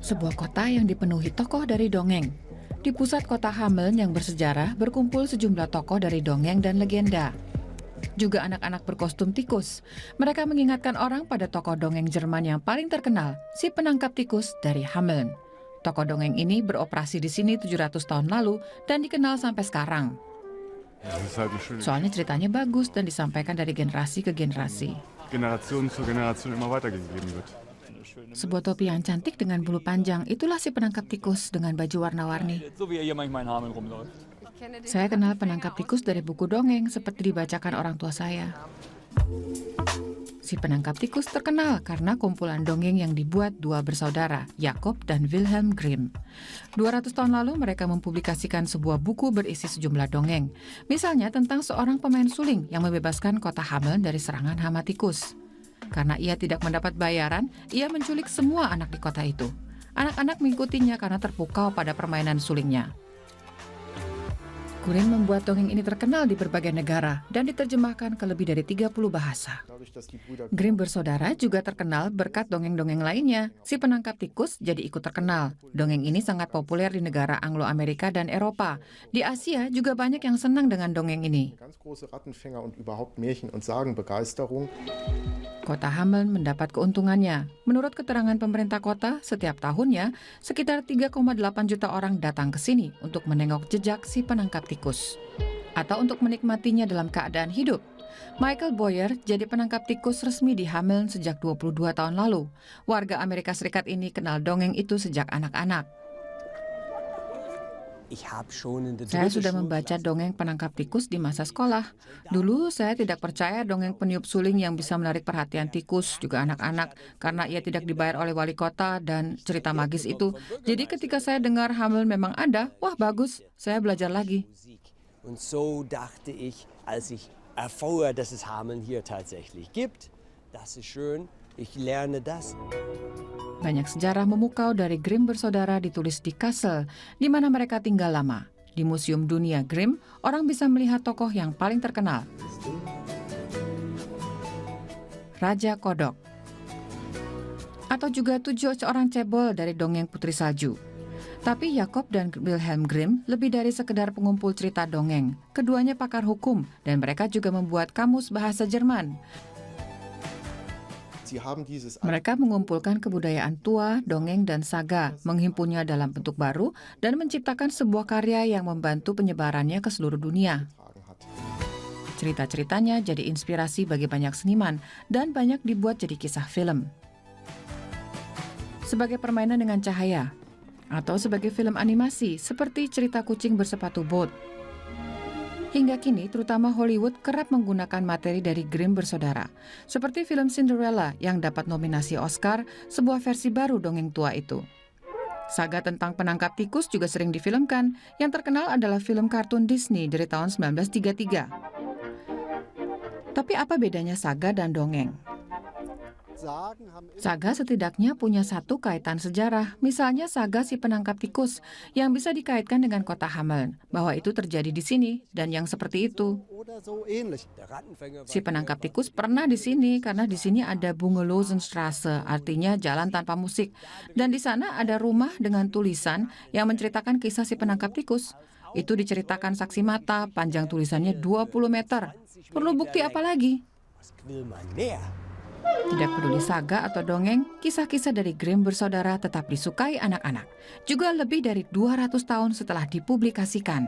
Sebuah kota yang dipenuhi tokoh dari dongeng. Di pusat kota Hameln yang bersejarah berkumpul sejumlah tokoh dari dongeng dan legenda. Juga anak-anak berkostum tikus. Mereka mengingatkan orang pada tokoh dongeng Jerman yang paling terkenal, si penangkap tikus dari Hameln. Tokoh dongeng ini beroperasi di sini 700 tahun lalu dan dikenal sampai sekarang. Soalnya ceritanya bagus dan disampaikan dari generasi ke generasi. Generation zu Generation immer weitergegeben wird. Sebuah topi yang cantik dengan bulu panjang, itulah si penangkap tikus dengan baju warna-warni. So wie er hier manchmal in Hameln rumläuft. Saya kenal penangkap tikus dari buku dongeng seperti dibacakan orang tua saya. Si penangkap tikus terkenal karena kumpulan dongeng yang dibuat dua bersaudara, Jakob dan Wilhelm Grimm. 200 tahun lalu mereka mempublikasikan sebuah buku berisi sejumlah dongeng. Misalnya tentang seorang pemain suling yang membebaskan kota Hameln dari serangan hama tikus. Karena ia tidak mendapat bayaran, ia menculik semua anak di kota itu. Anak-anak mengikutinya karena terpukau pada permainan sulingnya. Grimm membuat dongeng ini terkenal di berbagai negara dan diterjemahkan ke lebih dari 30 bahasa. Grimm bersaudara juga terkenal berkat dongeng-dongeng lainnya. Si penangkap tikus jadi ikut terkenal. Dongeng ini sangat populer di negara Anglo-Amerika dan Eropa. Di Asia juga banyak yang senang dengan dongeng ini. Kota Hameln mendapat keuntungannya. Menurut keterangan pemerintah kota, setiap tahunnya sekitar 3,8 juta orang datang ke sini untuk menengok jejak si penangkap tikus atau untuk menikmatinya dalam keadaan hidup. Michael Boyer jadi penangkap tikus resmi di Hameln sejak 22 tahun lalu. Warga Amerika Serikat ini kenal dongeng itu sejak anak-anak. Saya sudah membaca dongeng penangkap tikus di masa sekolah. Dulu saya tidak percaya dongeng peniup suling yang bisa menarik perhatian tikus, juga anak-anak, karena ia tidak dibayar oleh wali kota dan cerita magis itu. Jadi ketika saya dengar Hameln memang ada, wah bagus, saya belajar lagi. Und so dachte ich, als ich erfuhr, dass es Hameln hier tatsächlich gibt, das ist schön, ich lerne das. Banyak sejarah memukau dari Grimm bersaudara ditulis di Kassel, di mana mereka tinggal lama. Di Museum Dunia Grimm, orang bisa melihat tokoh yang paling terkenal. Raja Kodok. Atau juga 7 orang cebol dari dongeng Putri Salju. Tapi Jakob dan Wilhelm Grimm lebih dari sekedar pengumpul cerita dongeng. Keduanya pakar hukum dan mereka juga membuat kamus bahasa Jerman. Mereka mengumpulkan kebudayaan tua, dongeng, dan saga, menghimpunnya dalam bentuk baru, dan menciptakan sebuah karya yang membantu penyebarannya ke seluruh dunia. Cerita-ceritanya jadi inspirasi bagi banyak seniman, dan banyak dibuat jadi kisah film. Sebagai permainan dengan cahaya, atau sebagai film animasi, seperti cerita kucing bersepatu bot. Hingga kini, terutama Hollywood kerap menggunakan materi dari Grimm bersaudara. Seperti film Cinderella yang dapat nominasi Oscar, sebuah versi baru dongeng tua itu. Saga tentang penangkap tikus juga sering difilmkan. Yang terkenal adalah film kartun Disney dari tahun 1933. Tapi apa bedanya saga dan dongeng? Saga setidaknya punya satu kaitan sejarah, misalnya saga si penangkap tikus, yang bisa dikaitkan dengan kota Hameln, bahwa itu terjadi di sini, dan yang seperti itu. Si penangkap tikus pernah di sini, karena di sini ada Bungelosenstraße, artinya jalan tanpa musik, dan di sana ada rumah dengan tulisan yang menceritakan kisah si penangkap tikus. Itu diceritakan saksi mata, panjang tulisannya 20 meter. Perlu bukti apa lagi? Tidak peduli saga atau dongeng, kisah-kisah dari Grimm bersaudara tetap disukai anak-anak. Juga lebih dari 200 tahun setelah dipublikasikan.